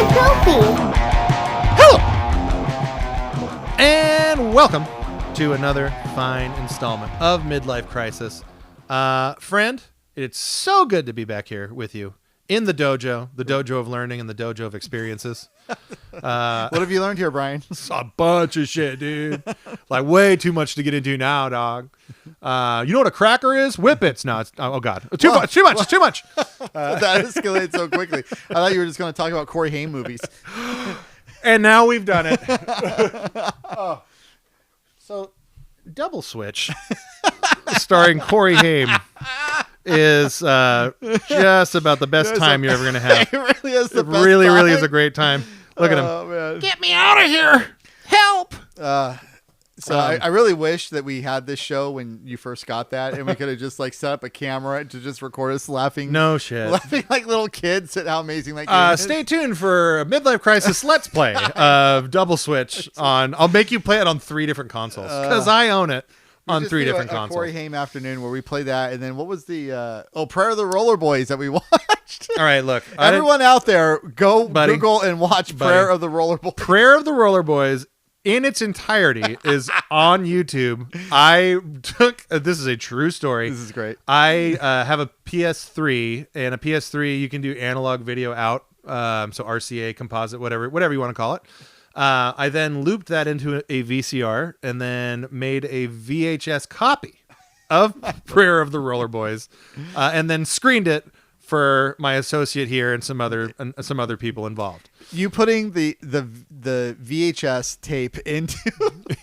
a trophy. Hello! And welcome to another fine installment of Midlife Krisis. Friend, it's so good to be back here with you in the dojo of learning and the dojo of experiences. What have you learned here, Brian? A bunch of shit, dude. Like way too much to get into now, dog. You know what a cracker is? Whippets. No, it's oh god, too much. That escalated so quickly. I thought you were just going to talk about Corey Haim movies. And now we've done it. So, Double Switch, starring Corey Haim, is just about the best time you're ever going to have. It really is the best really time. is a great time. Look at him. Man. Get me out of here. Help. I really wish that we had this show when you first got that, and we could have just like set up a camera to just record us laughing. No shit. Laughing like little kids at how amazing that game is. Stay tuned for a Midlife Krisis Let's Play of Double Switch on. I'll make you play it on 3 different consoles because I own it on 3 different consoles. Corey Haim afternoon where we play that, and then what was the Prayer of the Roller Boys that we watched? All right, look, everyone out there, go buddy, Google and watch Prayer of the Roller Boys. Prayer of the Roller Boys in its entirety is on YouTube. I took this is a true story. This is great. I have a PS3, and a PS3 you can do analog video out, so RCA, composite, whatever you want to call it. I then looped that into a VCR and then made a VHS copy of Prayer of the Roller Boys, and then screened it for my associate here and some other people involved. You putting the VHS tape into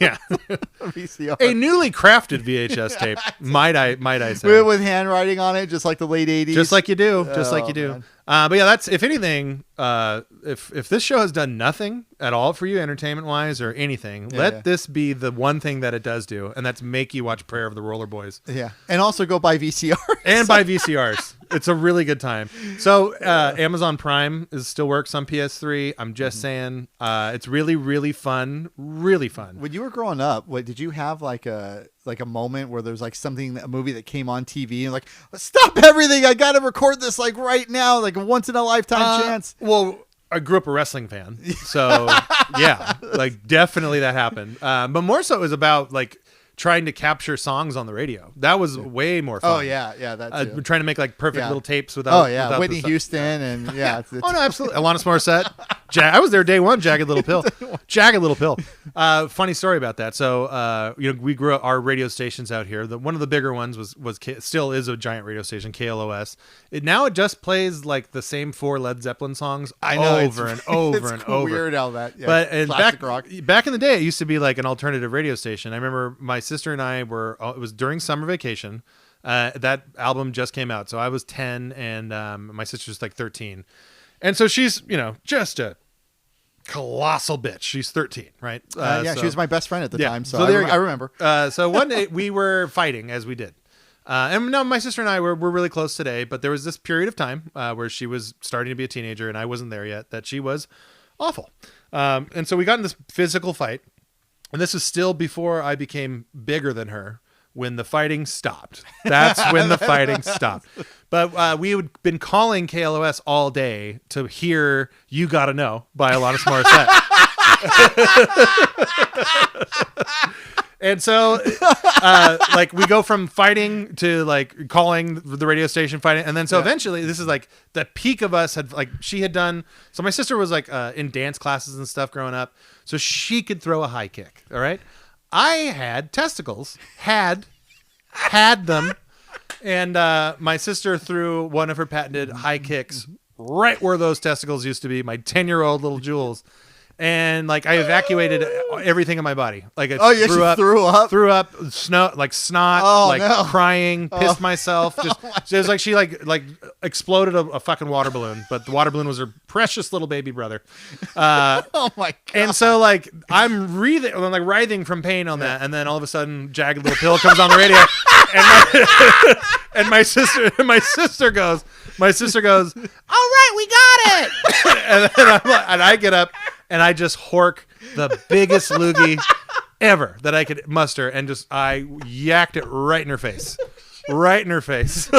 a VCR. A newly crafted VHS tape, might I say. With handwriting on it, just like the late 80s. Just like you do. But yeah, that's, if anything, if this show has done nothing at all for you entertainment-wise or anything, let this be the one thing that it does do, and that's make you watch Prayer of the Roller Boys. Yeah. And also go buy VCRs. And buy VCRs. It's a really good time. So Amazon Prime still works on PS3. I'm just saying, it's really, really fun. Really fun. When you were growing up, did you have like a moment where there's like a movie that came on TV and like, stop everything, I gotta record this like right now, like a once in a lifetime chance? Well, I grew up a wrestling fan, so yeah, like definitely that happened. But more so it was about like trying to capture songs on the radio. That was way more fun. Oh yeah, that's trying to make like perfect little tapes without. Without Whitney Houston and it's oh no, absolutely. Alanis Morissette. I was there day one. Jagged Little Pill. Funny story about that. So we grew up our radio stations out here. One of the bigger ones was still is a giant radio station, KLOS. It just plays like the same 4 Led Zeppelin songs over and over and over. Weird how that. Yeah, but classic rock. Back in the day, it used to be like an alternative radio station. I remember my sister and I were. It was during summer vacation. That album just came out, so I was 10 and my sister's like 13. And so she's, just a colossal bitch. She's 13, right? She was my best friend at the time, so there I remember. So one day we were fighting, as we did. And no, my sister and I were really close today, but there was this period of time where she was starting to be a teenager and I wasn't there yet, that she was awful. And so we got in this physical fight, and this is still before I became bigger than her. When the fighting stopped. That's when the fighting stopped. But we had been calling KLOS all day to hear You Gotta Know by Alanis Morissette. And so we go from fighting to like calling the radio station, fighting, and then so eventually this is like the peak of us had she had done. So my sister was like in dance classes and stuff growing up, so she could throw a high kick. All right. I had testicles, had them, and my sister threw one of her patented high kicks right where those testicles used to be, my 10-year-old little jewels. And like I evacuated everything in my body. Like I threw up, snot, crying, pissed myself. It was like she like exploded a fucking water balloon, but the water balloon was her precious little baby brother. Oh my god! And so like I'm writhing from pain on that, and then all of a sudden, Jagged Little Pill comes on the radio, and my sister goes, all right, we got it. and I get up. And I just hork the biggest loogie ever that I could muster, and I yacked it right in her face. Right in her face.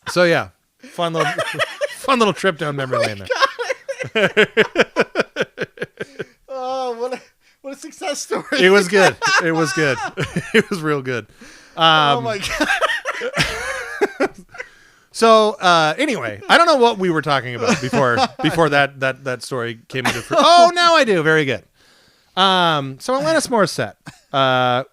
So yeah, Fun little trip down memory lane there. Oh, what a success story! It was good. It was good. It was real good. Oh my god! So anyway, I don't know what we were talking about before that story came into fruition. Oh, now I do. Very good. So Alanis Morissette,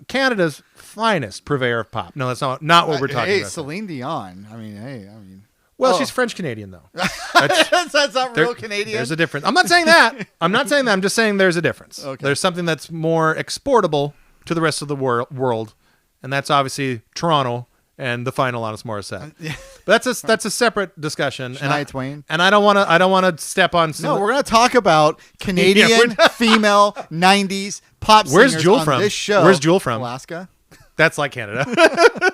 Canada's finest purveyor of pop. No, that's not what we're talking about. Celine Dion. I mean. Well, she's French Canadian though. That's not real Canadian. There's a difference. I'm not saying that. I'm just saying there's a difference. Okay. There's something that's more exportable to the rest of the world, and that's obviously Toronto and the final Alanis Morissette. But that's a separate discussion. Shania Twain. And I don't want to step on. No, we're going to talk about Canadian female '90s pop Where's singers Jewel on from? this show. Where's Jewel from? Alaska. That's like Canada.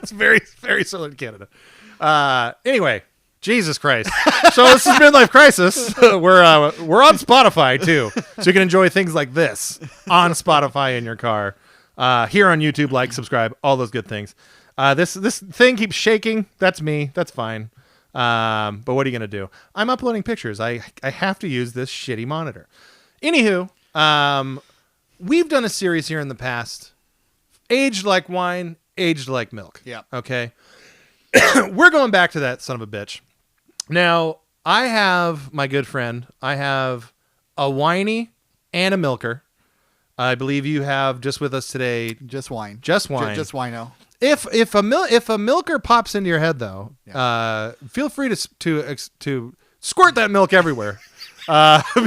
It's very, very similar to Canada. Anyway, Jesus Christ. So this is Midlife Krisis. We're on Spotify too, so you can enjoy things like this on Spotify in your car. Here on YouTube, like, subscribe, all those good things. This thing keeps shaking. That's me. That's fine. But what are you gonna do? I'm uploading pictures. I have to use this shitty monitor. Anywho, we've done a series here in the past. Aged like wine, aged like milk. Yeah. Okay. We're going back to that son of a bitch. Now, I have my good friend. I have a whiny and a milker. I believe you have just with us today. Just wine. Just wine. Just wino. If a milker pops into your head though, feel free to squirt that milk everywhere,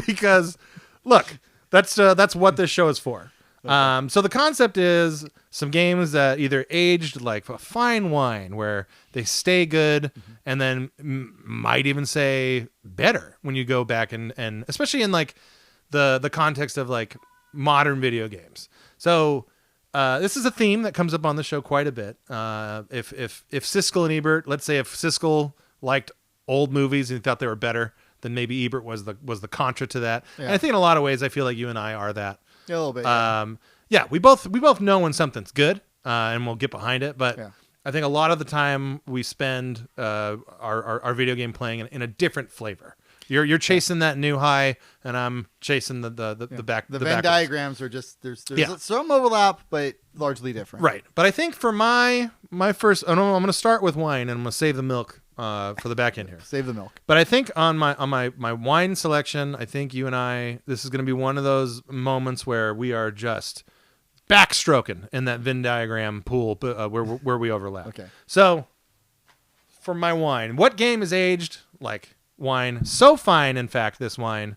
because look, that's what this show is for. Okay. So the concept is some games that either aged like a fine wine, where they stay good, and then might even say better when you go back and especially in like the context of like modern video games. So this is a theme that comes up on the show quite a bit. If Siskel and Ebert, let's say if Siskel liked old movies and he thought they were better, then maybe Ebert was the contra to that. Yeah. And I think in a lot of ways, I feel like you and I are that. Yeah, a little bit. Yeah, we both know when something's good, and we'll get behind it. But yeah. I think a lot of the time we spend our video game playing in a different flavor. You're chasing that new high, and I'm chasing the back. The Venn backwards. Diagrams are just there's some overlap, but largely different. Right. But I think for my first, I'm going to start with wine, and I'm going to save the milk for the back end here. Save the milk. But I think on my wine selection, I think you and I, this is going to be one of those moments where we are just backstroking in that Venn diagram pool, where we overlap. Okay. So for my wine, what game is aged like wine? So fine, in fact, this wine.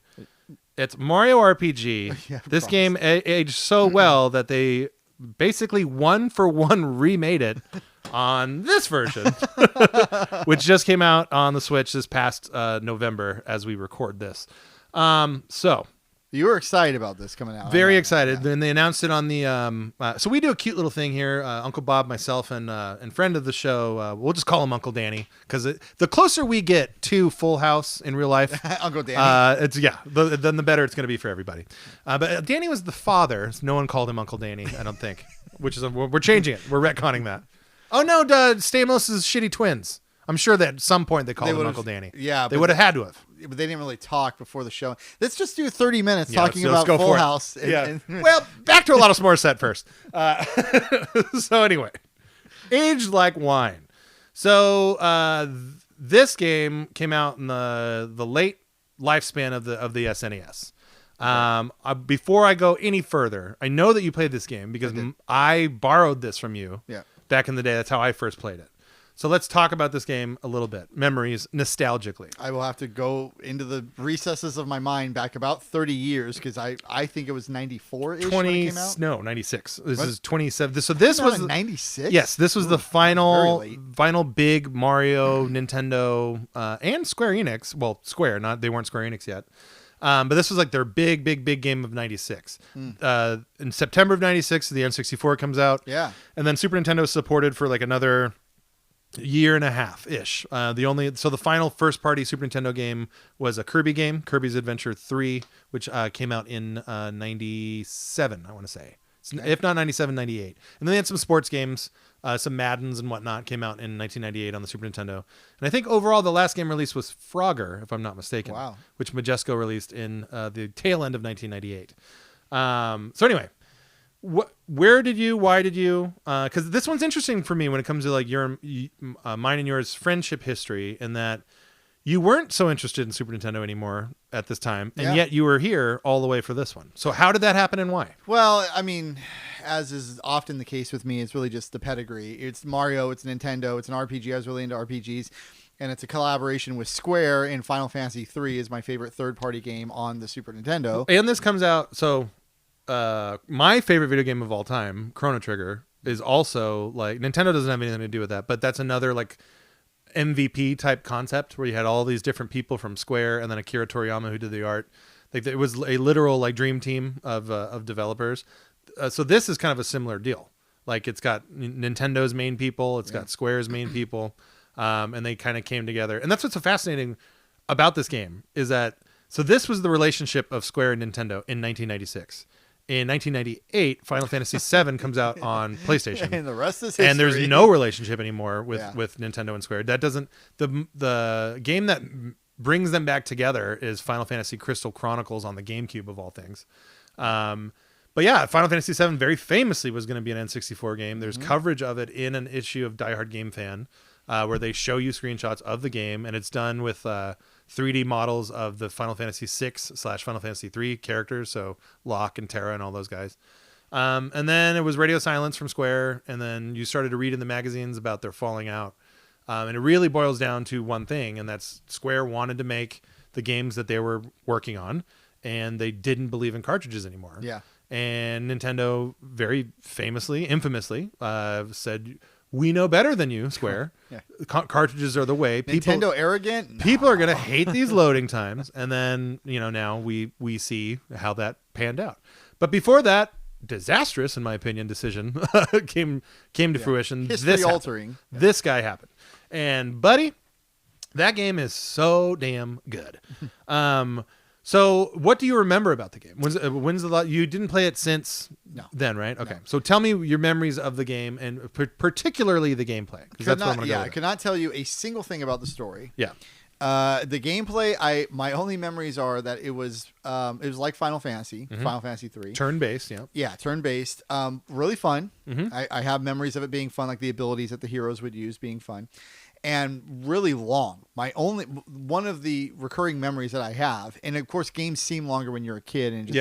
It's Mario RPG. Yeah, this game aged so well that they basically 1-for-1 remade it on this version, which just came out on the Switch this past November as we record this. So you were excited about this coming out. Very excited. Then they announced it on the. So we do a cute little thing here. Uncle Bob, myself, and friend of the show. We'll just call him Uncle Danny, because the closer we get to Full House in real life, Uncle Danny. Then the better it's going to be for everybody. But Danny was the father. So no one called him Uncle Danny, I don't think. Which is we're changing it. We're retconning that. Oh no, Stamos' shitty twins. I'm sure that at some point they called him Uncle Danny. Yeah, they would have had to have. But they didn't really talk before the show. Let's just do 30 minutes talking about Full House. Well, back to a lot of Morissette first. So anyway, aged like wine. So this game came out in the late lifespan of the SNES. Before I go any further, I know that you played this game because I borrowed this from you back in the day. That's how I first played it. So let's talk about this game a little bit. Memories, nostalgically. I will have to go into the recesses of my mind back about 30 years, because I think it was 94-ish when it came out. No, 96. This is 27. So this was 96? Yes, this was the final big Mario, Nintendo, and Square Enix. Well, Square, they weren't Square Enix yet. But this was like their big game of 96. In September of 96, the N64 comes out. Yeah. And then Super Nintendo was supported for like another year and a half ish. The final first party Super Nintendo game was a Kirby game, Kirby's Adventure 3, which came out in 97, I want to say. if not 97, 98. And then they had some sports games, some Maddens and whatnot came out in 1998 on the Super Nintendo. And I think overall the last game released was Frogger, if I'm not mistaken. Wow. Which Majesco released in the tail end of 1998. So anyway, why did you, because this one's interesting for me when it comes to like mine and yours friendship history, and that you weren't so interested in Super Nintendo anymore at this time, and yet you were here all the way for this one. So how did that happen and why? Well, I mean, as is often the case with me, it's really just the pedigree. It's Mario, it's Nintendo, it's an RPG. I was really into RPGs, and it's a collaboration with Square, and Final Fantasy III is my favorite third-party game on the Super Nintendo. And this comes out, so my favorite video game of all time, Chrono Trigger, is also like, Nintendo doesn't have anything to do with that, but that's another like MVP type concept where you had all these different people from Square and then Akira Toriyama who did the art. Like it was a literal like dream team of developers. So this is kind of a similar deal. Like it's got Nintendo's main people, it's got Square's main people, and they kind of came together. And that's what's so fascinating about this game is that, so this was the relationship of Square and Nintendo in 1996. In 1998, Final Fantasy VII comes out on PlayStation, and the rest is history. And there's no relationship anymore with Nintendo and Square. That doesn't the game that brings them back together is Final Fantasy Crystal Chronicles on the GameCube of all things. But yeah, Final Fantasy VII very famously was going to be an N64 game. There's coverage of it in an issue of Die Hard Game Fan, where they show you screenshots of the game, and it's done with 3D models of the Final Fantasy VI/Final Fantasy III characters, so Locke and Terra and all those guys. And then it was Radio Silence from Square, and then you started to read in the magazines about their falling out. And it really boils down to one thing, and that's Square wanted to make the games that they were working on, and they didn't believe in cartridges anymore. Yeah. And Nintendo very famously, infamously, said, we know better than you, Square. Cartridges are the way. Nintendo arrogant? People are going to hate these loading times. And then, now we see how that panned out. But before that, disastrous, in my opinion, decision came to fruition. History altering. This guy happened. And buddy, that game is so damn good. So what do you remember about the game? When's the you didn't play it since then, right? Okay. No. So tell me your memories of the game and particularly the gameplay. Because that's what I'm going to go with. I could not tell you a single thing about the story. Yeah. The gameplay, my only memories are that it was like Final Fantasy, Final Fantasy III. Turn-based, yeah. Yeah, turn-based. Really fun. Mm-hmm. I have memories of it being fun, like the abilities that the heroes would use being fun. And really long. One of the recurring memories that I have, and of course games seem longer when you're a kid.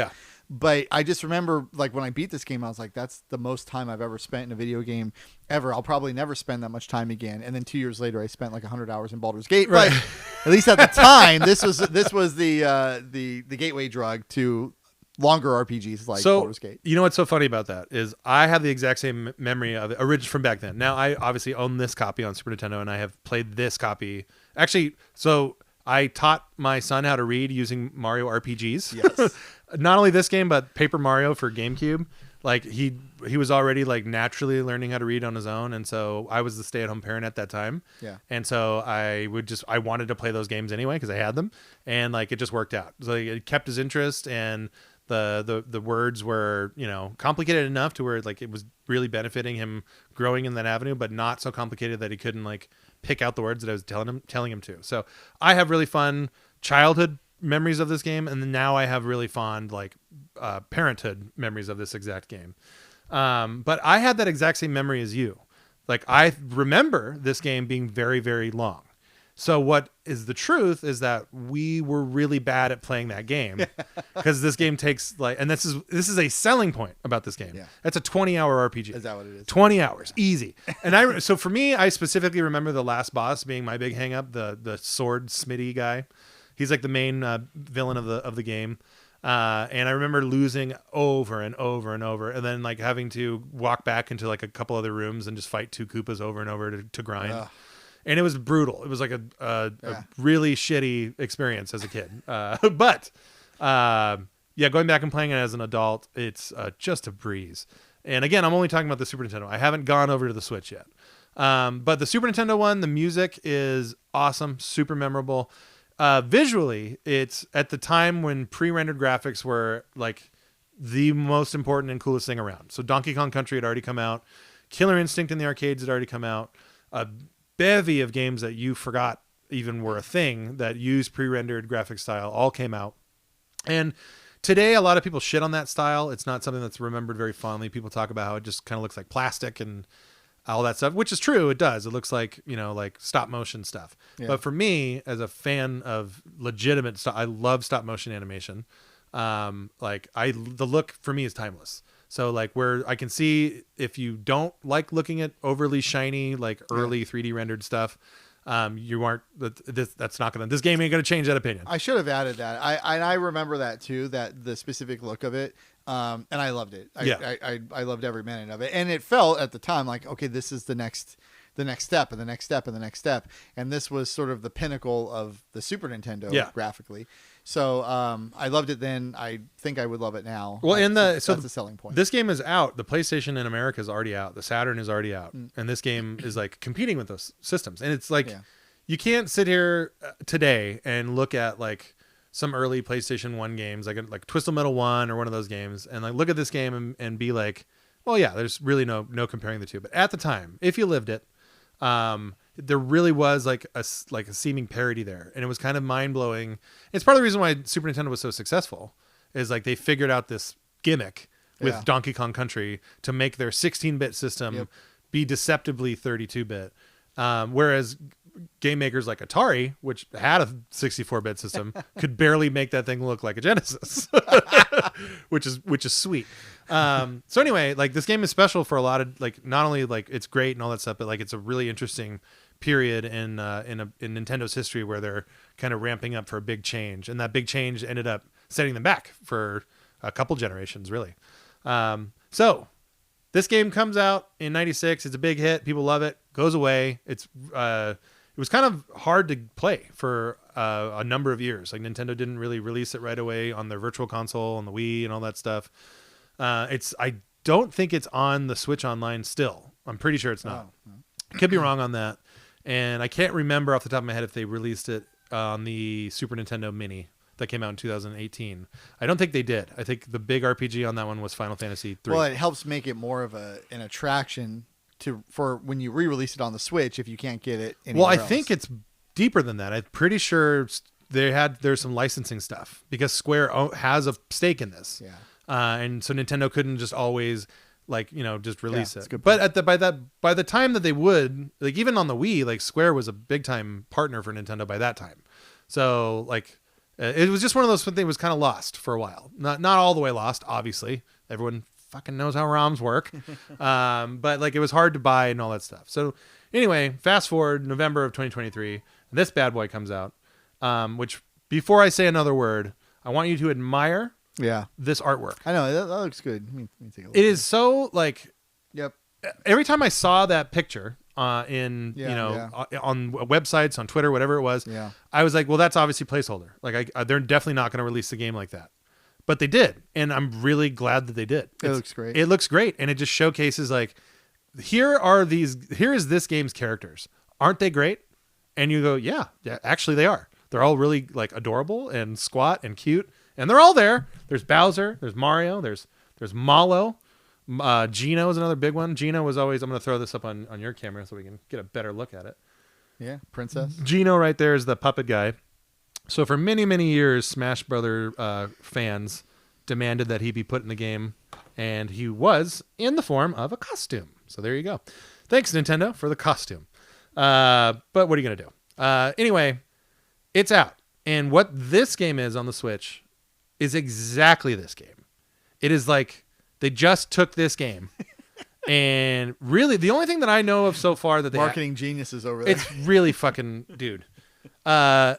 But I just remember, like, when I beat this game, I was like, that's the most time I've ever spent in a video game ever. I'll probably never spend that much time again. And then 2 years later, I spent like 100 hours in Baldur's Gate. Right. But at least at the time, this was the gateway drug to longer RPGs like Baldur's Gate. You know what's so funny about that is I have the exact same memory of it originally from back then. Now I obviously own this copy on Super Nintendo, and I have played this copy. Actually, so I taught my son how to read using Mario RPGs. Yes. Not only this game, but Paper Mario for GameCube. Like he was already like naturally learning how to read on his own, and so I was the stay-at-home parent at that time. Yeah. And so I wanted to play those games anyway because I had them, and like it just worked out. So it kept his interest, and the words were complicated enough to where like it was really benefiting him growing in that avenue, but not so complicated that he couldn't like pick out the words that I was telling him to. So I have really fun childhood memories of this game, and then now I have really fond like parenthood memories of this exact game. But I had that exact same memory as you. Like I remember this game being very, very long. So what is the truth is that we were really bad at playing that game because this game takes and this is a selling point about this game. Yeah. That's a 20-hour RPG. Is that what it is? 20 hours, easy. And so for me, I specifically remember the last boss being my big hang up, the sword Smitty guy. He's like the main villain of the game. And I remember losing over and over and over, and then like having to walk back into like a couple other rooms and just fight two Koopas over and over to grind. And it was brutal. It was like a really shitty experience as a kid. But going back and playing it as an adult, it's just a breeze. And again, I'm only talking about the Super Nintendo. I haven't gone over to the Switch yet. But the Super Nintendo one, the music is awesome, super memorable. Visually, it's at the time when pre-rendered graphics were like the most important and coolest thing around. So Donkey Kong Country had already come out. Killer Instinct in the arcades had already come out. A bevy of games that you forgot even were a thing that used pre-rendered graphic style all came out. And today, a lot of people shit on that style. It's not something that's remembered very fondly. People talk about how it just kind of looks like plastic and all that stuff, which is true. It does. It looks like, like stop motion stuff. Yeah. But for me, as a fan of legitimate stuff, I love stop motion animation. The look for me is timeless. So like where I can see if you don't like looking at overly shiny, like early 3D rendered stuff, you aren't, that's not this game ain't going to change that opinion. I should have added that. I remember that too, that the specific look of it. And I loved it. I loved every minute of it. And it felt at the time like, okay, this is the next step and the next step and the next step. And this was sort of the pinnacle of the Super Nintendo graphically. So I loved it then. I think I would love it now. Well, that's the selling point. This game is out. The PlayStation in America is already out. The Saturn is already out. And this game is like competing with those systems. And it's like, you can't sit here today and look at like some early PlayStation 1 games, like Twisted Metal 1 or one of those games, and like look at this game and be like, well, yeah, there's really no comparing the two. But at the time, if you lived it, there really was like a seeming parody there, and it was kind of mind blowing. It's part of the reason why Super Nintendo was so successful, is like they figured out this gimmick with Donkey Kong Country to make their 16-bit system be deceptively 32-bit, whereas game makers like Atari, which had a 64-bit system, could barely make that thing look like a Genesis, which is sweet. So anyway, like this game is special for a lot of like, not only like it's great and all that stuff, but like it's a really interesting period in Nintendo's history where they're kind of ramping up for a big change, and that big change ended up setting them back for a couple generations, really. So this game comes out in '96. It's a big hit. People love it. Goes away. It was kind of hard to play for a number of years. Like Nintendo didn't really release it right away on their Virtual Console, on the Wii, and all that stuff. I don't think it's on the Switch Online still. I'm pretty sure it's not. Could be wrong on that. And I can't remember off the top of my head if they released it on the Super Nintendo Mini that came out in 2018. I don't think they did. I think the big RPG on that one was Final Fantasy 3. Well, it helps make it more of an attraction for when you re-release it on the Switch if you can't get it anywhere else. Think it's deeper than that. I'm pretty sure there's some licensing stuff because Square has a stake in this. Yeah. And so Nintendo couldn't just always just release it. But by the time that they would, like even on the Wii, like Square was a big time partner for Nintendo by that time. So like it was just one of those things that was kind of lost for a while. Not all the way lost, obviously. Everyone fucking knows how ROMs work. But like it was hard to buy and all that stuff. So anyway, fast forward November of 2023, this bad boy comes out. Which before I say another word, I want you to admire this artwart. I know that looks good. Let me take a look. It is so like, yep. Every time I saw that picture on websites, on Twitter, whatever it was, I was like, well, that's obviously placeholder. Like they're definitely not going to release the game like that, but they did, and I'm really glad that they did. It looks great. It looks great, and it just showcases like, here is this game's characters. Aren't they great? And you go, yeah, actually they are. They're all really like adorable and squat and cute. And they're all there. There's Bowser. There's Mario. There's Mallow. Gino is another big one. Gino was always... I'm going to throw this up on your camera so we can get a better look at it. Yeah, Princess. Gino right there is the puppet guy. So for many, many years, Smash Brother fans demanded that he be put in the game. And he was in the form of a costume. So there you go. Thanks, Nintendo, for the costume. But what are you going to do? Anyway, it's out. And what this game is on the Switch is exactly this game. It is like they just took this game and really the only thing that I know of so far that they marketing geniuses over there. It's really fucking dude. The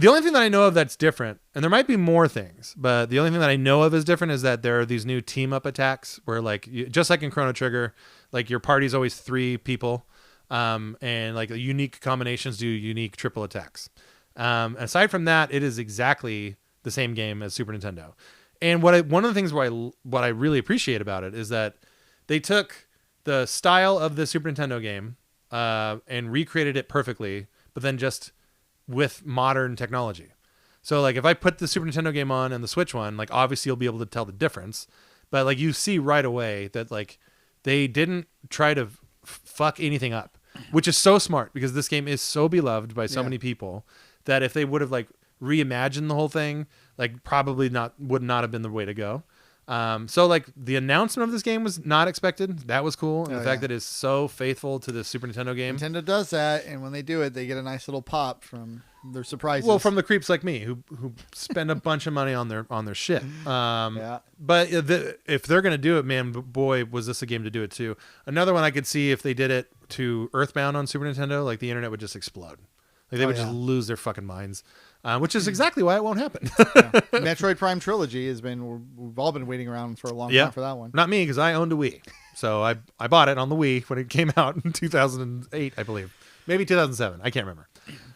only thing that I know of that's different, and there might be more things, but the only thing that I know of is different is that there are these new team up attacks where like just like in Chrono Trigger, like your party's always 3 people, and like unique combinations do unique triple attacks. Aside from that, it is exactly the same game as Super Nintendo. And one of the things what I really appreciate about it is that they took the style of the Super Nintendo game and recreated it perfectly, but then just with modern technology. So like if I put the Super Nintendo game on and the Switch one, like obviously you'll be able to tell the difference. But like you see right away that like they didn't try to fuck anything up, which is so smart because this game is so beloved by so many people that if they would have like reimagined the whole thing, like probably would not have been the way to go. So like the announcement of this game was not expected. That was cool. And the fact that it's so faithful to the Super Nintendo game. Nintendo does that, and when they do it, they get a nice little pop from their surprises. Well, from the creeps like me who spend a bunch of money on their shit. But if they're gonna do it, man, boy, was this a game to do it too. Another one I could see if they did it to Earthbound on Super Nintendo, like the internet would just explode. Like they would just lose their fucking minds, which is exactly why it won't happen. Metroid Prime Trilogy we've all been waiting around for a long time for that one. Not me, because I owned a Wii. So I bought it on the Wii when it came out in 2008, I believe. Maybe 2007. I can't remember.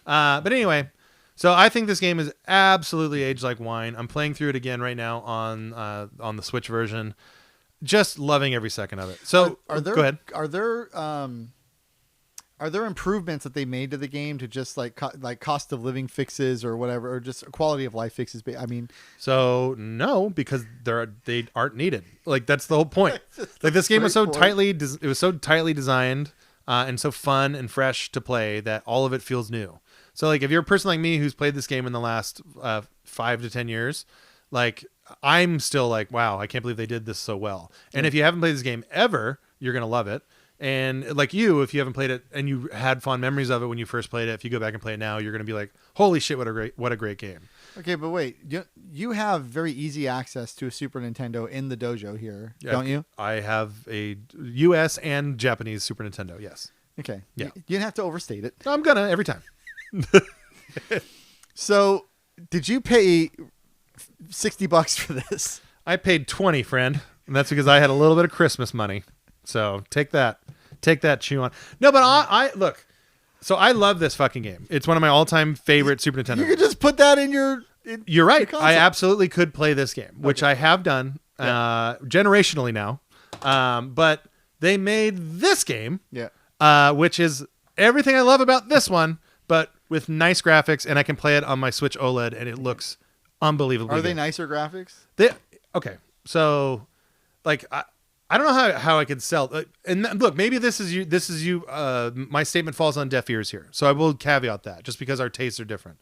But anyway, so I think this game is absolutely aged like wine. I'm playing through it again right now on the Switch version. Just loving every second of it. So go ahead. Are there improvements that they made to the game to just like cost of living fixes or whatever, or just quality of life fixes? I mean, so no, because they aren't needed. Like that's the whole point. Like this game was so tightly designed and so fun and fresh to play that all of it feels new. So like if you're a person like me who's played this game in the last 5 to 10 years, like I'm still like, wow, I can't believe they did this so well. And if you haven't played this game ever, you're gonna love it. And like you, if you haven't played it and you had fond memories of it when you first played it, if you go back and play it now, you're going to be like, holy shit, what a great game. Okay, but wait, you have very easy access to a Super Nintendo in the dojo here, don't you? I have a US and Japanese Super Nintendo, yes. Okay. Yeah. You didn't have to overstate it. I'm going to every time. So did you pay $60 for this? I paid 20, friend. And that's because I had a little bit of Christmas money. So take that, chew on. No, but I look. So I love this fucking game. It's one of my all-time favorite Super Nintendo. You could just put that in your. You're right. I absolutely could play this game, which I have done generationally now. But they made this game, which is everything I love about this one, but with nice graphics, and I can play it on my Switch OLED, and it looks unbelievably. Are they good. Nicer graphics? Okay. So, like I don't know how I could sell. And look, maybe this is you. My statement falls on deaf ears here, so I will caveat that just because our tastes are different.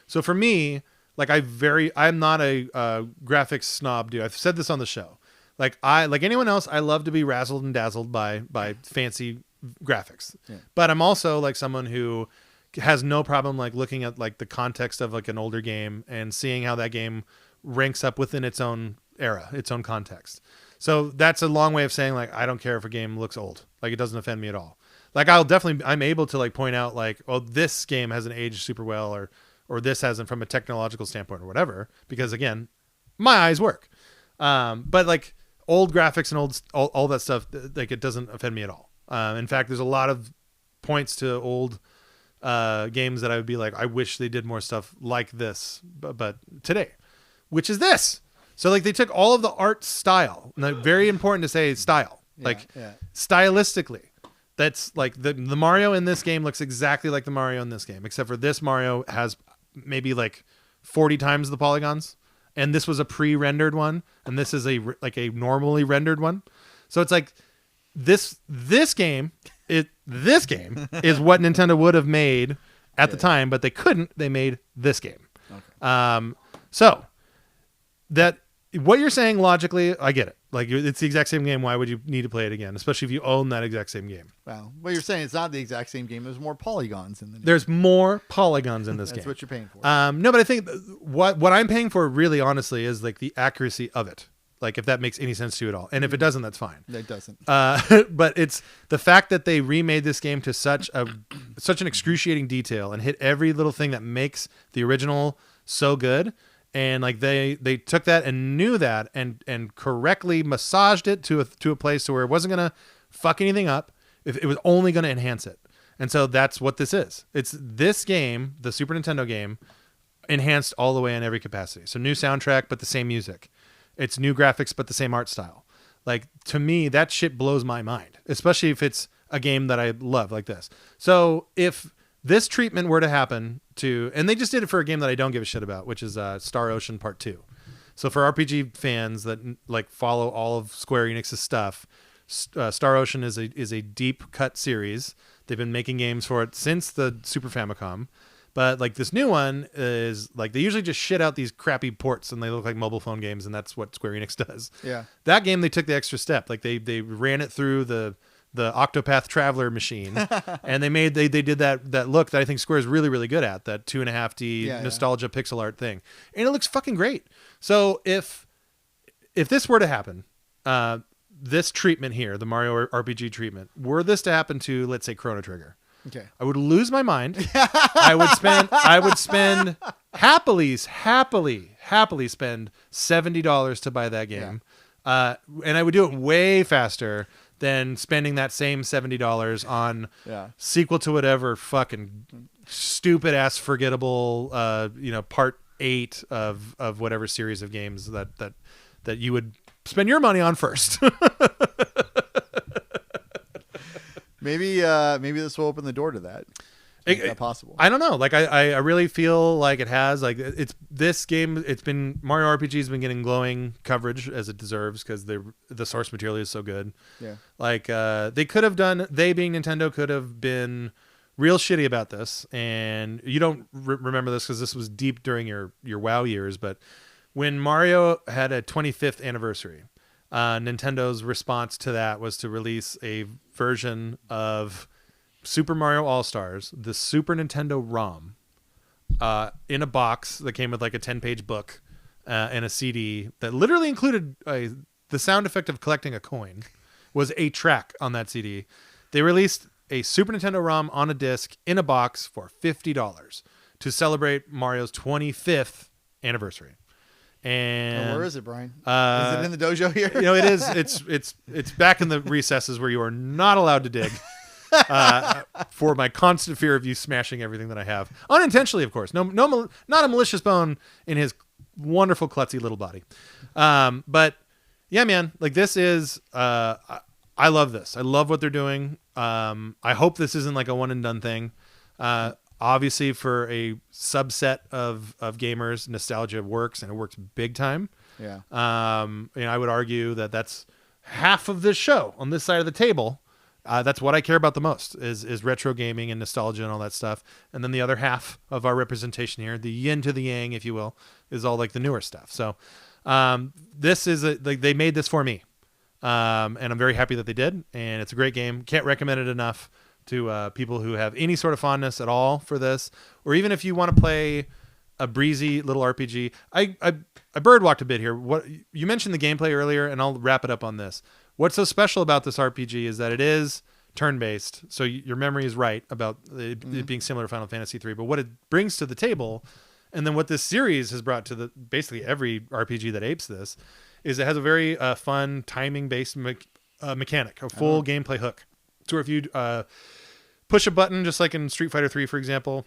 So for me, like I'm not a graphics snob, dude. I've said this on the show. Like anyone else, I love to be razzled and dazzled by fancy graphics. Yeah. But I'm also like someone who has no problem like looking at like the context of like an older game and seeing how that game ranks up within its own era, its own context. So that's a long way of saying like I don't care if a game looks old. Like it doesn't offend me at all. Like I'm able to like point out like, oh, this game hasn't aged super well or this hasn't from a technological standpoint or whatever, because again, my eyes work. But like old graphics and all that stuff, like it doesn't offend me at all. In fact, there's a lot of points to old games that I would be like, I wish they did more stuff like this, but today, which is this. So like they took all of the art style, and like, very important to say style, stylistically. That's like the Mario in this game looks exactly like the Mario in this game, except for this Mario has maybe like 40 times the polygons, and this was a pre-rendered one, and this is a normally rendered one. So it's like this game is what Nintendo would have made at the time, but they couldn't. They made this game. Okay. So that. What you're saying logically, I get it. Like it's the exact same game. Why would you need to play it again? Especially if you own that exact same game. Well, what you're saying, it's not the exact same game. There's more polygons in the game. There's more polygons in this game. That's what you're paying for. No, but I think what I'm paying for really honestly is like the accuracy of it. Like if that makes any sense to you at all. And if it doesn't, that's fine. It doesn't. But it's the fact that they remade this game to such an excruciating detail and hit every little thing that makes the original so good. And like they took that and knew that and correctly massaged it to a place to where it wasn't gonna fuck anything up. If it was only gonna enhance it. And so that's what this is. It's this game, the Super Nintendo game, enhanced all the way in every capacity. So new soundtrack, but the same music. It's new graphics, but the same art style. Like to me, that shit blows my mind, especially if it's a game that I love like this. So if this treatment were to happen to, and they just did it for a game that I don't give a shit about, which is Star Ocean Part 2. So for RPG fans that like follow all of Square Enix's stuff, Star Ocean is a deep cut series. They've been making games for it since the Super Famicom. But like this new one is like they usually just shit out these crappy ports and they look like mobile phone games, and that's what Square Enix does. Yeah. That game they took the extra step. Like they ran it through the Octopath Traveler machine, and they did that look that I think Square is really, really good at, that 2.5D nostalgia pixel art thing, and it looks fucking great. So if this were to happen, this treatment here, the Mario RPG treatment, were this to happen to, let's say, Chrono Trigger, okay, I would lose my mind. I would spend happily spend $70 to buy that game, and I would do it way faster than spending that same $70 on sequel to whatever fucking stupid ass forgettable part 8 of whatever series of games that you would spend your money on first. Maybe this will open the door to that. Is that possible? I don't know. Like I really feel like it has. Like it's this game. It's been Mario RPG has been getting glowing coverage as it deserves because the source material is so good. Yeah. Like they could have done. They being Nintendo could have been real shitty about this. And you don't remember this because this was deep during your WoW years. But when Mario had a 25th anniversary, Nintendo's response to that was to release a version of Super Mario All-Stars, the Super Nintendo ROM, in a box that came with like a 10-page book and a CD that literally included the sound effect of collecting a coin was a track on that CD. They released a Super Nintendo ROM on a disc in a box for $50 to celebrate Mario's 25th anniversary. And where is it, Brian? Is it in the dojo here? It is. It's back in the recesses where you are not allowed to dig. For my constant fear of you smashing everything that I have, unintentionally, of course. No, not a malicious bone in his wonderful klutzy little body. But yeah, man, like this is. I love this. I love what they're doing. I hope this isn't like a one and done thing. Obviously, for a subset of gamers, nostalgia works, and it works big time. Yeah. I would argue that that's half of this show on this side of the table. That's what I care about the most is retro gaming and nostalgia and all that stuff. And then the other half of our representation here, the yin to the yang, if you will, is all like the newer stuff. So this is they made this for me. And I'm very happy that they did. And it's a great game. Can't recommend it enough to people who have any sort of fondness at all for this. Or even if you want to play a breezy little RPG. I birdwalked a bit here. What you mentioned the gameplay earlier, and I'll wrap it up on this. What's so special about this RPG is that it is turn-based, so your memory is right about it being similar to Final Fantasy III. But what it brings to the table, and then what this series has brought to basically every RPG that apes this, is it has a very fun timing-based mechanic, a full gameplay hook. So if you push a button, just like in Street Fighter III, for example,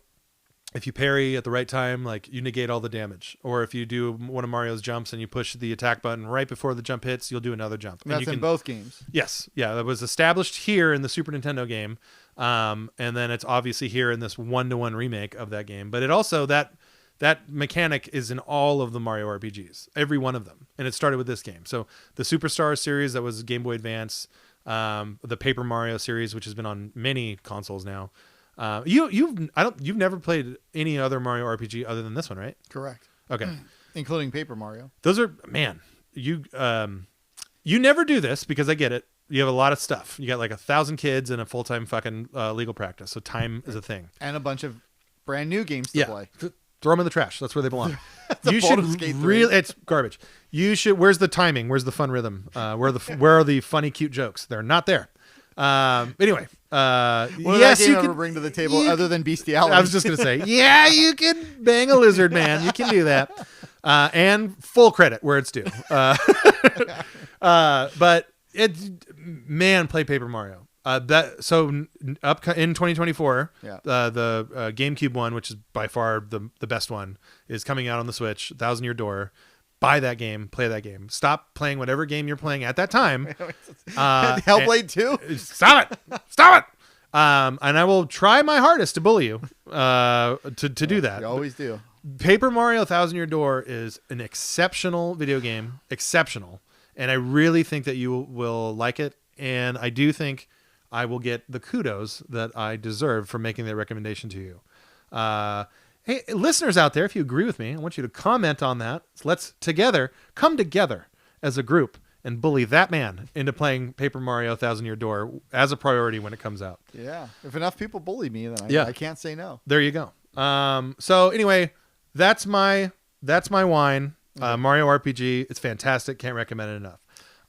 if you parry at the right time, like you negate all the damage. Or if you do one of Mario's jumps and you push the attack button right before the jump hits, you'll do another jump. And that's in both games. Yes. Yeah. That was established here in the Super Nintendo game. And then it's obviously here in this 1-to-1 remake of that game. But it also, that mechanic is in all of the Mario RPGs, every one of them. And it started with this game. So the Superstar series, that was Game Boy Advance, the Paper Mario series, which has been on many consoles now. You've never played any other Mario RPG other than this one, right? Correct. Okay. Including Paper Mario. Those are, man, you never do this because I get it. You have a lot of stuff. You got like 1,000 kids and a full-time fucking legal practice. So time is a thing. And a bunch of brand new games to play. Throw them in the trash. That's where they belong. You should really, it's garbage. You should, where's the timing? Where's the fun rhythm? Where are the funny, cute jokes? They're not there. Anyway, yes, you can bring to the table other than bestiality. I was just going to say, yeah, you can bang a lizard, man. You can do that. And full credit where it's due. But play Paper Mario. So up in 2024, the GameCube one, which is by far the best one, is coming out on the Switch. 1,000 Year Door. Buy that game, play that game. Stop playing whatever game you're playing at that time. Hellblade 2? Stop it. And I will try my hardest to bully you to do that. You always do. Paper Mario Thousand Year Door is an exceptional video game. Exceptional. And I really think that you will like it. And I do think I will get the kudos that I deserve for making that recommendation to you. Hey, listeners out there, if you agree with me, I want you to comment on that. So let's come together as a group and bully that man into playing Paper Mario Thousand Year Door as a priority when it comes out. Yeah. If enough people bully me, then I can't say no. There you go. So anyway, that's my wine. Mario RPG. It's fantastic. Can't recommend it enough.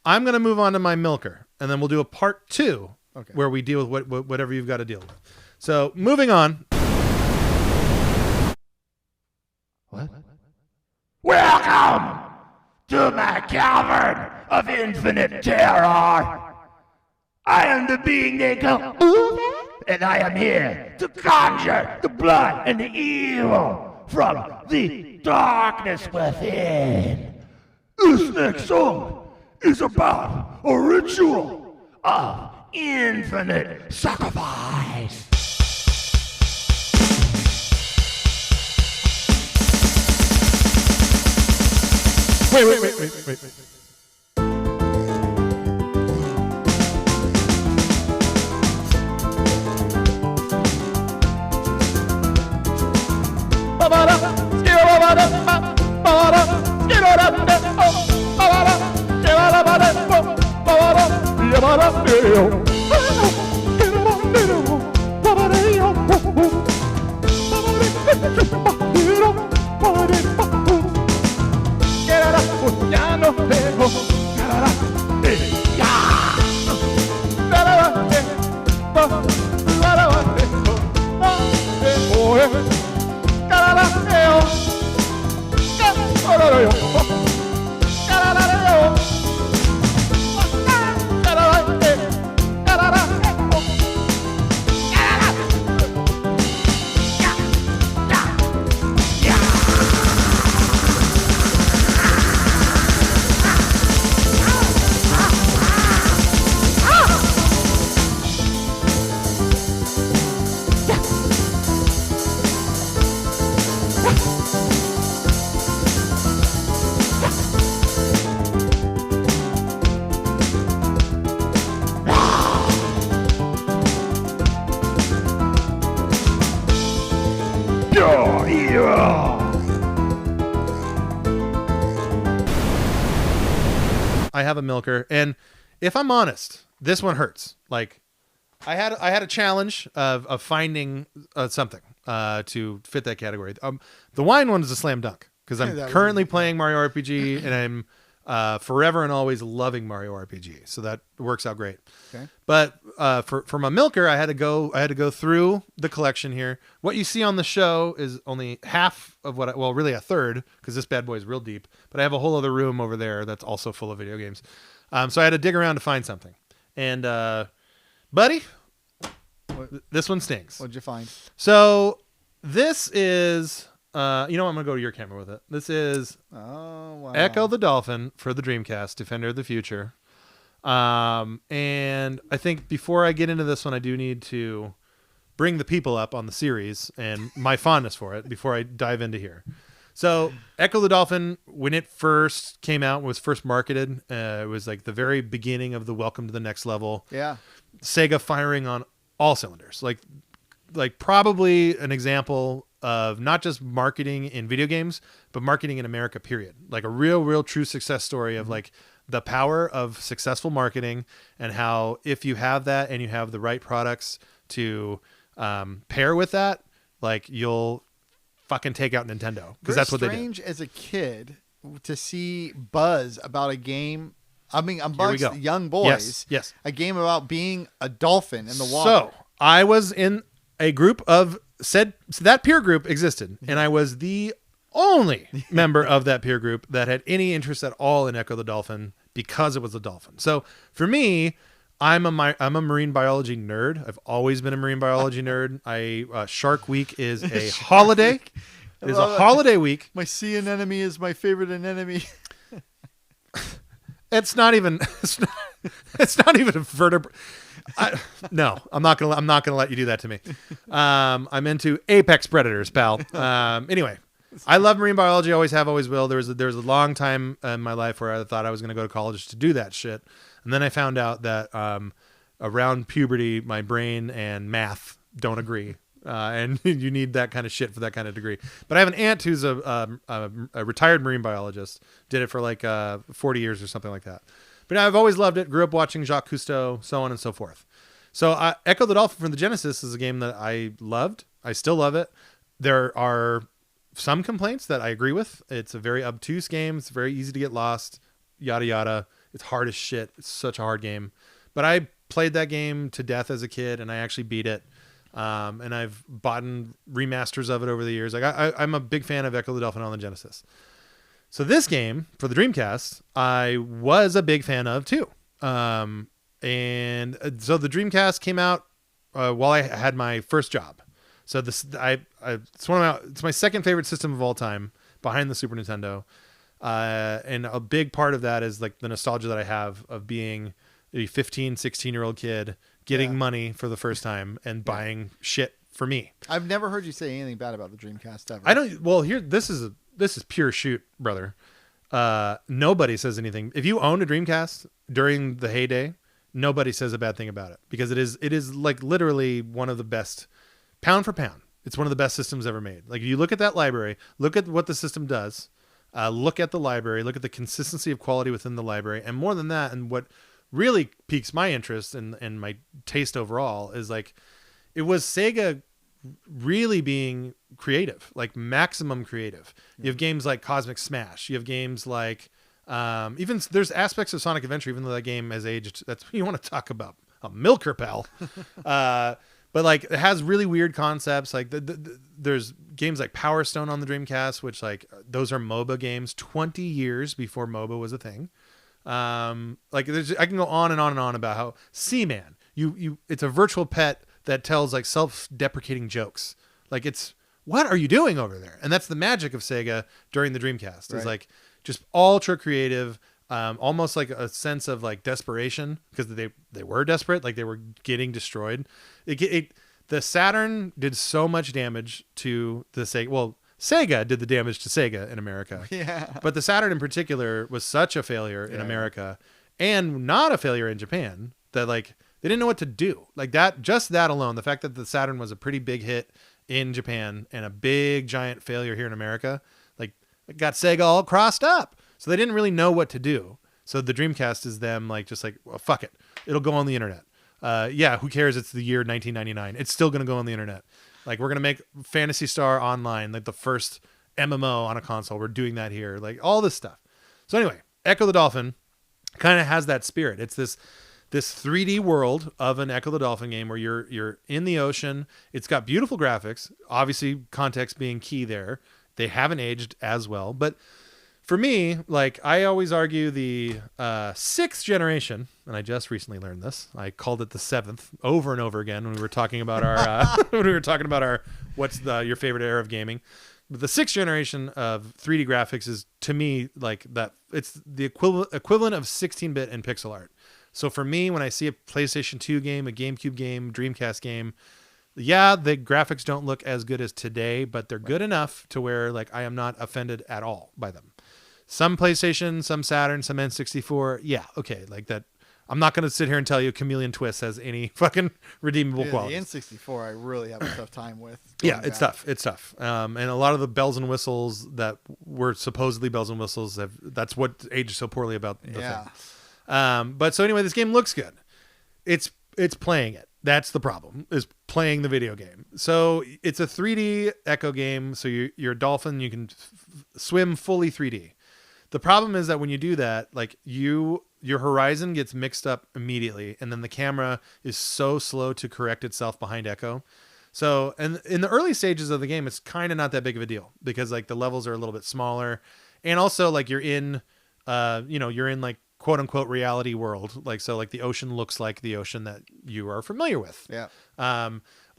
I'm going to move on to my milker, and then we'll do a part 2 where we deal with whatever you've got to deal with. So moving on. What? Welcome to my cavern of infinite terror. I am the being they call Ooh, and I am here to conjure the blood and the evil from the darkness within. This next song is about a ritual of infinite sacrifice. Wait. I have a milker, and if I'm honest, this one hurts. Like, I had a challenge of finding something to fit that category. The wine one is a slam dunk because I'm currently playing Mario RPG, and I'm forever and always loving Mario RPG, so that works out great. Okay. But for my milker, I had to go through the collection here. What you see on the show is only half of what really a third, because this bad boy is real deep. But I have a whole other room over there that's also full of video games. So I had to dig around to find something. And buddy, this one stings. What'd you find? So this is I'm gonna go to your camera with it. This is Ecco the Dolphin for the Dreamcast, Defender of the Future. And I think before I get into this one, I do need to bring the people up on the series and my fondness for it before I dive into here. So Ecco the Dolphin, when it first came out, was first marketed, it was like the very beginning of the Welcome to the Next Level. Yeah. Sega firing on all cylinders. Like probably an example of not just marketing in video games, but marketing in America, period. Like a real true success story of like the power of successful marketing, and how if you have that and you have the right products to pair with that, like you'll fucking take out Nintendo, because that's what they did. Strange as a kid to see buzz about a game. I mean, amongst young boys, yes, a game about being a dolphin in the water. So I was in a group of that peer group existed, and I was the only member of that peer group that had any interest at all in Ecco the Dolphin, because it was a dolphin. So for me, I'm a marine biology nerd. I've always been a marine biology nerd. Shark Week is a holiday. It is a holiday week. My sea anemone is my favorite anemone. It's not even a vertebrate. No, I'm not gonna let you do that to me. I'm into apex predators, pal. Anyway, I love marine biology. Always have, always will. There was a long time in my life where I thought I was gonna go to college to do that shit, and then I found out that around puberty, my brain and math don't agree. And you need that kind of shit for that kind of degree. But I have an aunt who's a retired marine biologist. Did it for like 40 years or something like that. But I've always loved it. Grew up watching Jacques Cousteau, so on and so forth. So Ecco the Dolphin from the Genesis is a game that I loved. I still love it. There are some complaints that I agree with. It's a very obtuse game. It's very easy to get lost. Yada, yada. It's hard as shit. It's such a hard game. But I played that game to death as a kid, and I actually beat it. And I've bought remasters of it over the years. Like I'm a big fan of Ecco the Dolphin on the Genesis. So this game for the Dreamcast, I was a big fan of too. And so the Dreamcast came out while I had my first job. So it's my second favorite system of all time, behind the Super Nintendo. And a big part of that is like the nostalgia that I have of being a 15, 16-year-old kid getting money for the first time and buying shit for me. I've never heard you say anything bad about the Dreamcast ever. I don't. Well, here this is pure shoot, brother. Nobody says anything. If you own a Dreamcast during the heyday, nobody says a bad thing about it, because it is like literally one of the best, pound for pound. It's one of the best systems ever made. Like, if you look at that library, look at what the system does, look at the library, look at the consistency of quality within the library, and more than that, and what really piques my interest and my taste overall is like, it was Sega really being creative, like maximum creative. You have games like Cosmic Smash. You have games like even there's aspects of Sonic Adventure, even though that game has aged. That's you want to talk about a milker, pal. But like, it has really weird concepts. Like there's games like Power Stone on the Dreamcast, which like those are MOBA games 20 years before MOBA was a thing. Like I can go on and on and on about how Seaman, it's a virtual pet that tells like self-deprecating jokes. Like, it's, what are you doing over there? And that's the magic of Sega during the Dreamcast. It's like just ultra creative, almost like a sense of like desperation, because they were desperate, like they were getting destroyed. The Saturn did so much damage to the Sega. Well, Sega did the damage to Sega in America. Yeah. But the Saturn in particular was such a failure in America, and not a failure in Japan, that like they didn't know what to do. Like that, just that alone, the fact that the Saturn was a pretty big hit in Japan and a big giant failure here in America, like it got Sega all crossed up. So they didn't really know what to do. So the Dreamcast is them like, just like, well, fuck it. It'll go on the internet. Who cares? It's the year 1999. It's still going to go on the internet. Like, we're going to make Phantasy Star Online, like the first MMO on a console. We're doing that here. Like, all this stuff. So anyway, Ecco the Dolphin kind of has that spirit. It's this 3D world of an Ecco the Dolphin game where you're in the ocean. It's got beautiful graphics. Obviously, context being key there. They haven't aged as well. But for me, like, I always argue the 6th generation, and I just recently learned this. I called it the 7th over and over again when we were talking about our what's your favorite era of gaming. But the 6th generation of 3D graphics is, to me, like that. It's the equivalent of 16-bit and pixel art. So for me, when I see a PlayStation 2 game, a GameCube game, Dreamcast game, yeah, the graphics don't look as good as today, but they're good enough to where like I am not offended at all by them. Some PlayStation, some Saturn, some N64, yeah, okay, like that. I'm not going to sit here and tell you Chameleon Twist has any fucking redeemable qualities. The N64 I really have a tough time with. Yeah, it's tough. It's tough. And a lot of the bells and whistles that were supposedly bells and whistles, that's what aged so poorly about the thing. But so anyway, this game looks good. It's playing it. That's the problem, is playing the video game. So it's a 3D Ecco game. So you're a dolphin. You can swim fully 3D. The problem is that when you do that, like your horizon gets mixed up immediately, and then the camera is so slow to correct itself behind Ecco. So, and in the early stages of the game, it's kind of not that big of a deal, because like the levels are a little bit smaller, and also like you're in like quote unquote reality world. Like, so like the ocean looks like the ocean that you are familiar with. Yeah.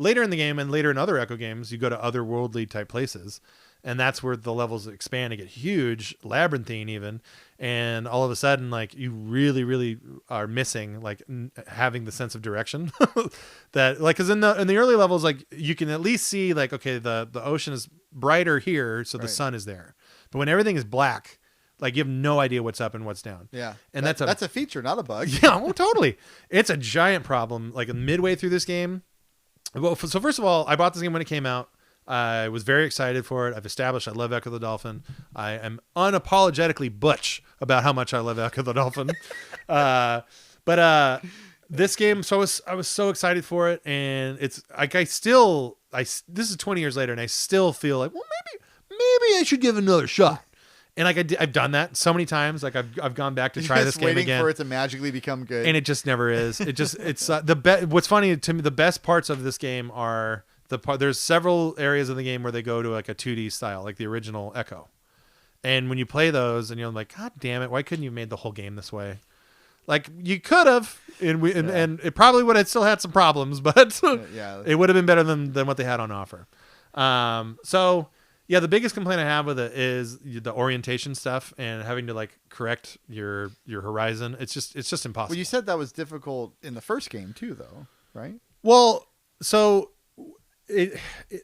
later in the game and later in other Ecco games, you go to otherworldly type places. And that's where the levels expand and get huge, labyrinthine even. And all of a sudden, like, you really, really are missing, like, having the sense of direction that, like, because in the early levels, like, you can at least see, like, okay, the ocean is brighter here, so the sun is there. But when everything is black, like, you have no idea what's up and what's down. Yeah. And that's a feature, not a bug. Yeah, well, totally. It's a giant problem. Like, midway through this game. Well, so first of all, I bought this game when it came out. I was very excited for it. I've established I love Ecco the Dolphin. I am unapologetically butch about how much I love Ecco the Dolphin. But this game, I was so excited for it, and it's like this is 20 years later, and I still feel like, well, maybe I should give it another shot. And like I've done that so many times. Like I've gone back to try this game again, waiting for it to magically become good, and it just never is. It's what's funny to me. The best parts of this game are. There's several areas of the game where they go to like a 2D style, like the original Ecco. And when you play those and you're like, God damn it, why couldn't you have made the whole game this way? Like you could have, and it probably would have still had some problems, but it would have been better than what they had on offer. So yeah, the biggest complaint I have with it is the orientation stuff and having to like correct your horizon. It's just impossible. Well, you said that was difficult in the first game too, though, right? Well, so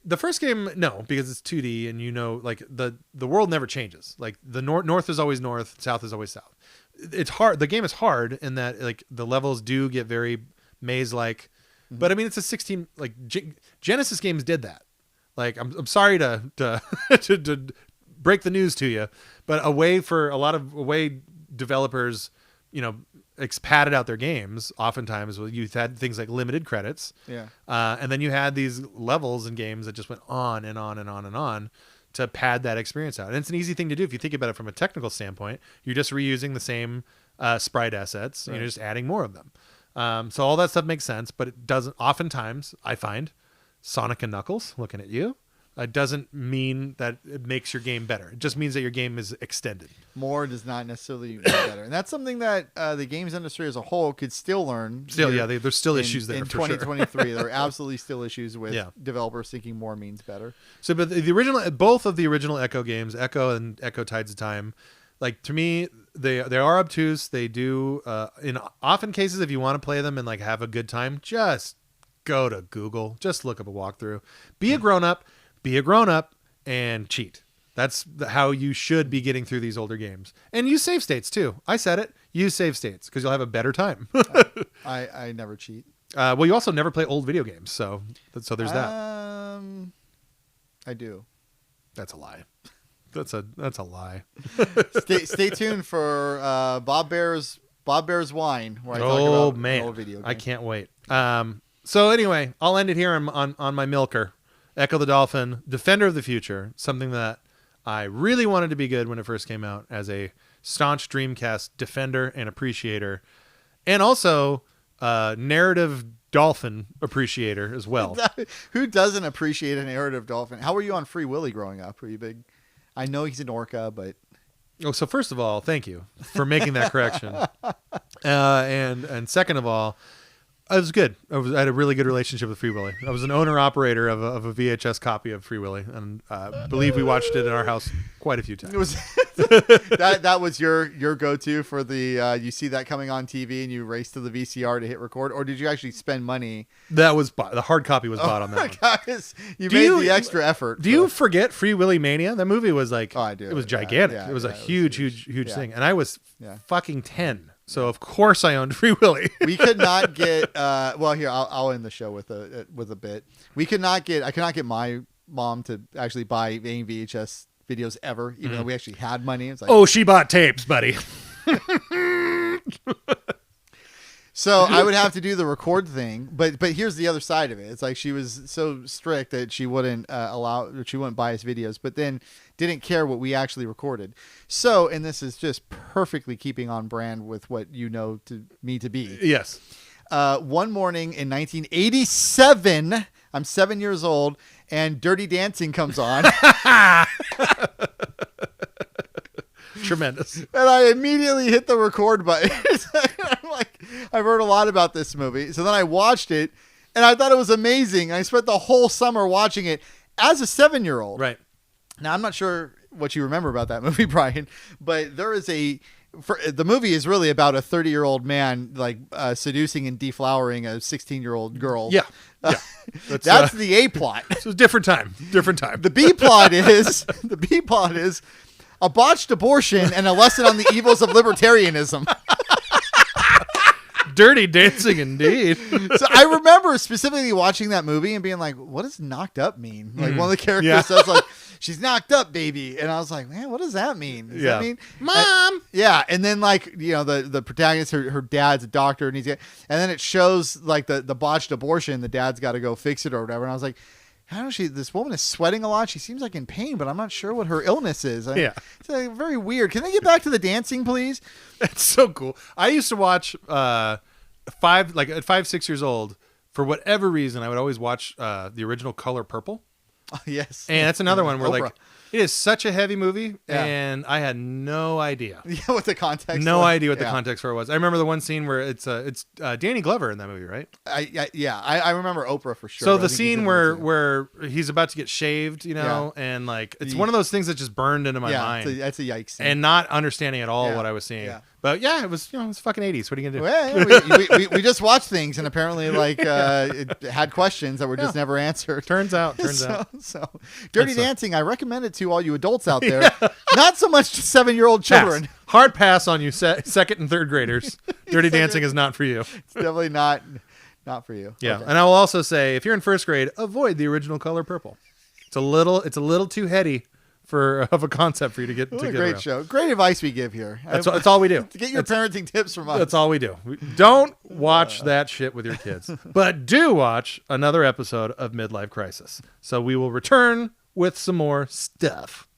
the first game, no, because it's 2D and like the world never changes. Like the north is always north, south is always south. It's hard. The game is hard in that like the levels do get very maze-like, but I mean it's a 16 like Genesis games did that. Like I'm sorry to to break the news to you, but a way developers, padded out their games. Oftentimes, you had things like limited credits, and then you had these levels in games that just went on and on and on and on to pad that experience out. And it's an easy thing to do if you think about it from a technical standpoint. You're just reusing the same sprite assets, and you're just adding more of them. So all that stuff makes sense, but it doesn't. Oftentimes, I find Sonic and Knuckles, looking at you. It doesn't mean that it makes your game better. It just means that your game is extended. More does not necessarily make better. And that's something that the games industry as a whole could still learn. There's still issues there. In 2023, there are absolutely still issues with developers thinking more means better. So, but both of the original Ecco games, Ecco and Ecco Tides of Time, like to me, they are obtuse. They do, in often cases, if you want to play them and like have a good time, just go to Google. Just look up a walkthrough. Be a grown-up and cheat. That's how you should be getting through these older games. And use save states too. I said it. Use save states because you'll have a better time. I never cheat. Well, you also never play old video games. So there's that. I do. That's a lie. That's a lie. Stay tuned for Bob Bear's Wine, where I talk about old video games. I can't wait. So anyway, I'll end it here on my milker. Ecco the Dolphin, Defender of the Future, something that I really wanted to be good when it first came out as a staunch Dreamcast defender and appreciator, and also narrative Dolphin appreciator as well. Who doesn't appreciate a narrative Dolphin? How were you on Free Willy growing up? Were you big? I know he's an orca, but... Oh, so first of all, thank you for making that correction. And second of all, it was good. I had a really good relationship with Free Willy. I was an owner-operator of a VHS copy of Free Willy, and I believe we watched it in our house quite a few times. It was that was your go-to for the you see that coming on TV and you race to the VCR to hit record, or did you actually spend money? That was the hard copy was bought on that one. Guys, you made the extra effort. Do you forget Free Willy Mania? That movie was like, I do. It was gigantic. Yeah, it was a huge thing, and I was fucking 10. So of course I owned Free Willy. We could not get. Well, here I'll end the show with a bit. I could not get my mom to actually buy any VHS videos ever, even though we actually had money. It's like, she bought tapes, buddy. So I would have to do the record thing, but here's the other side of it. It's like she was so strict that she wouldn't she wouldn't buy us videos, but then didn't care what we actually recorded. So, and this is just perfectly keeping on brand with what you know me to be. Yes. One morning in 1987, I'm 7 years old, and Dirty Dancing comes on. Tremendous. And I immediately hit the record button. I'm like, I've heard a lot about this movie. So then I watched it, And I thought it was amazing. I spent the whole summer watching it as a 7-year-old. Right. Now, I'm not sure what you remember about that movie, Brian, but there is the movie is really about a 30-year-old man like seducing and deflowering a 16-year-old girl. Yeah. That's the A plot. So different time. The B plot is a botched abortion and a lesson on the evils of libertarianism. Dirty Dancing, indeed. So I remember specifically watching that movie and being like, what does knocked up mean? Like one of the characters says like, she's knocked up, baby. And I was like, man, what does that mean? Does that mean Mom? And then like, the protagonist, her dad's a doctor and and then it shows like the botched abortion, the dad's got to go fix it or whatever. And I was like, how does this woman is sweating a lot. She seems like in pain, but I'm not sure what her illness is. It's very weird. Can they get back to the dancing, please? It's so cool. I used to watch at 5-6 years old, for whatever reason, I would always watch the original Color Purple. Oh, yes. And that's another one where Oprah. like it is such a heavy movie, Yeah. and I had no idea. Yeah, what the context No was. idea what the context for it was. I remember the one scene where it's Danny Glover in that movie, right? I remember Oprah for sure. So I the think scene he did where he's about to get shaved, and like it's one of those things that just burned into my mind. That's a yikes scene. And not understanding at all what I was seeing. Yeah. But yeah, it was it was fucking 80s. What are you gonna do? Well, we just watched things and apparently like it had questions that were just never answered. Turns out. So Dirty Dancing, I recommend it to all you adults out there. Not so much to 7-year-old children. Pass. Hard pass on you, second and third graders. Dirty Dancing is not for you. It's definitely not for you. Yeah, Okay. and I will also say, if you're in first grade, avoid the original Color Purple. It's a little too heady of a concept for you to get. What to a get great around. show. Great advice we give here. That's all we do. To get your parenting tips from us. That's all we do. Don't watch that shit with your kids, but do watch another episode of Midlife Krisis. So we will return with some more stuff.